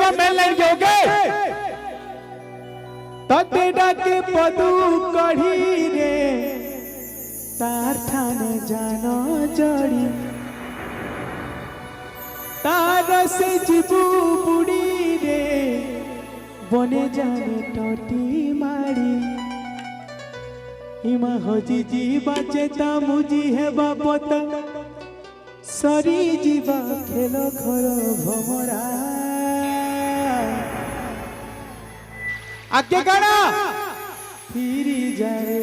एकदम main line के okay तते डाके पदू कढ़ी रे तार ठाने जानो जड़ी तार से जीबू बुड़ी रे बने जाने टोटी मारी हिमा हजी जीवा चेता मुजी है बापता सरी जीवा खेलो खरो भमरा आगे गाना फिरी जाए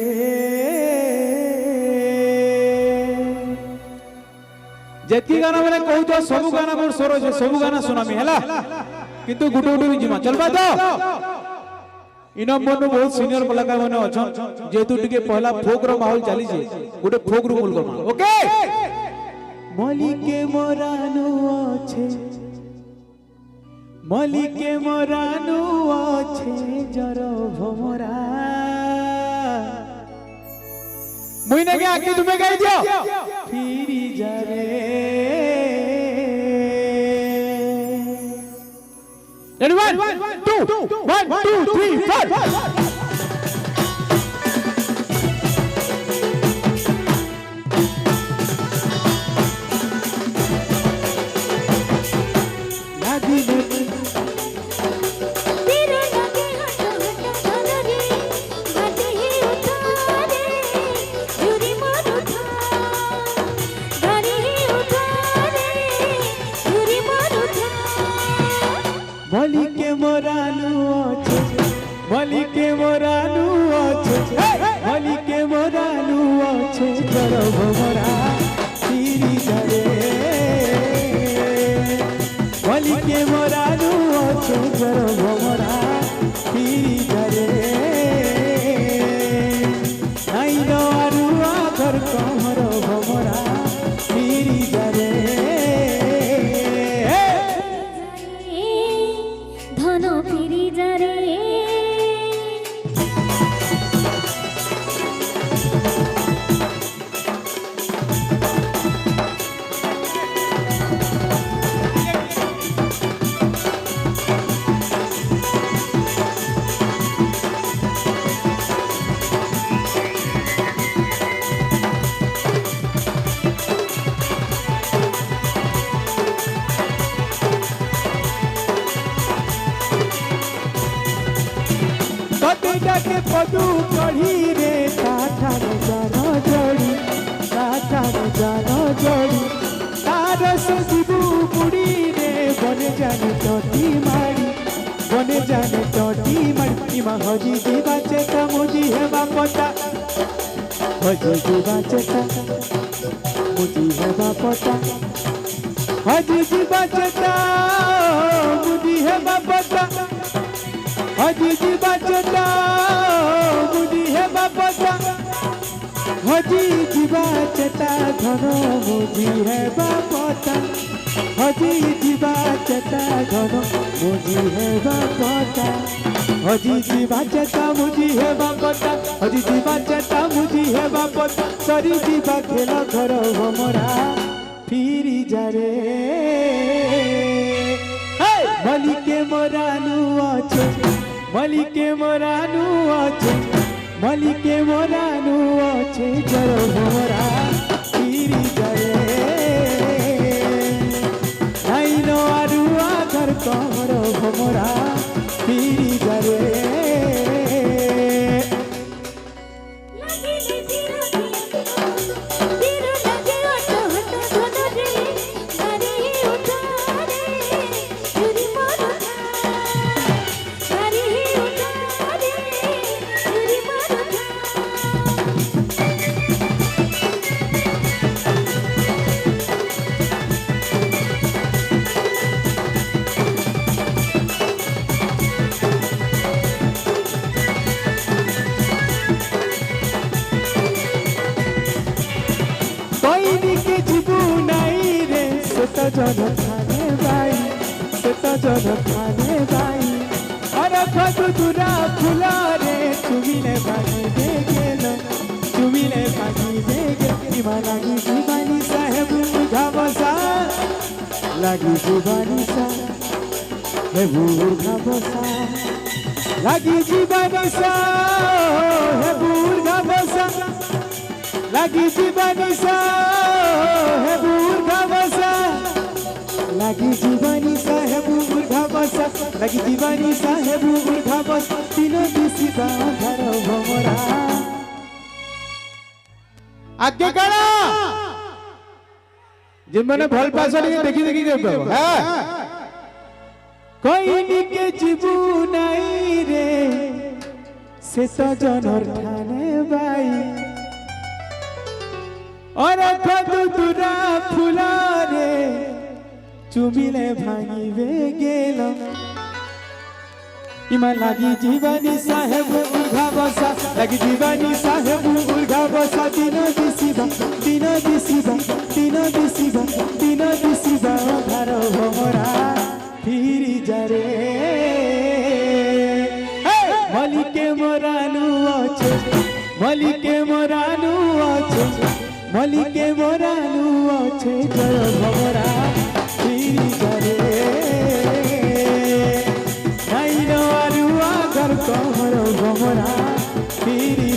जेती गाना मैंने कहू तो सब गाना मोर स्वर है सब गाना सुनामी हैला किंतु गुटे गुटे जिमा चलबा तो इनो मन बहुत सीनियर कलाकार माने अछन जेतु टिके पहला फोक रो माहौल चली जे गुटे फोक रो मूल गमा ओके मलिके मोरानु अच्छे मलिके मोरानु अच्छे जरो भमरा मुइने के आके तुम्हें गाई दियो फिरी जा रे Ready 1 2 1 2 3 4 मलिके मोरानु अच्छे मलिके मोरानु अच्छे मलिके मोरानु अच्छे जरो भमरा फिरी जाए मलिके मोरानु अच्छे जरो भमरा फिरी जाए नाई नो आरुआ घर कहरो भमरा फिरी जाए के पदू कढ़ी रे ताठा जानो जोड़ी ताठा जानो जोड़ी तार से जीबू बुड़ी रे बने जाने टोटी मारी बने जाने टोटी मारी इमा हजी जीवा चेता मुजी है बापता हजी जीवा चेता मुजी है बापता हजी जीवा चेता मुजी है बापता हजी जीवा चेता मुझी है बापता हजी जीवा चेता घनो मुझी है बापता हजी जीवा चेता घनो मुझी है बापता हजी जीवा चेता मुझी है बापता हजी जीवा चेता मुझी है बापता सरी जीवा खेलो घरो हमरा फिरी जा रे मलिके मोरानु अच्छे मलिके मोरानु अच्छे मलिके मोरानु अच्छे जरो भमरा फिरी जाए नाई नो आरुआ घर कहरो भमरा फिरी जाए जन खाने बाई से तो जन खाने बाई अरे खजुरा फुला रे चुमिले बानी देखेलो चुमिले बानी देखे इमा लागी जुबानी साहेब मुझा बसा लागी जुबानी सा हे बुर्खा बसा লাগি জীবনিসা হে বুর্খা বসা লাগি জীবনিসা হে বুর্খা বসা লাগি জীবনিসা হে বুর্খা বসা লাগি জীবনিসা হে বুর্খা বসা দিন দিশি বাঁধার ভমরা আগে কারা যেমনে ভাল পাশাড়ি দেখি দেখি দেব হ্যাঁ কইনিকে জীবু নাই রে সে তো জনর ঠানে বাই ওরে কদু দুরা ফুলা রে চুমিলে ভাঙিবে গেল ইমা লাগি জীবনী সাহেব উর্ঘা বসা লাগি জীবনী সাহেব উর্ঘা বসা দিন দিশিবা দিন দিশিবা দিন দিশিবা দিন দিশিবা ধার ভমরা ফিরি যারে মলিকে মোরানু আছে মলিকে মোরানু আছে মলিকে মোরানু আছে জয় ভমরা ফিরি যারে নাইনো আরুয়া ঘর কমর ভমরা ফিরি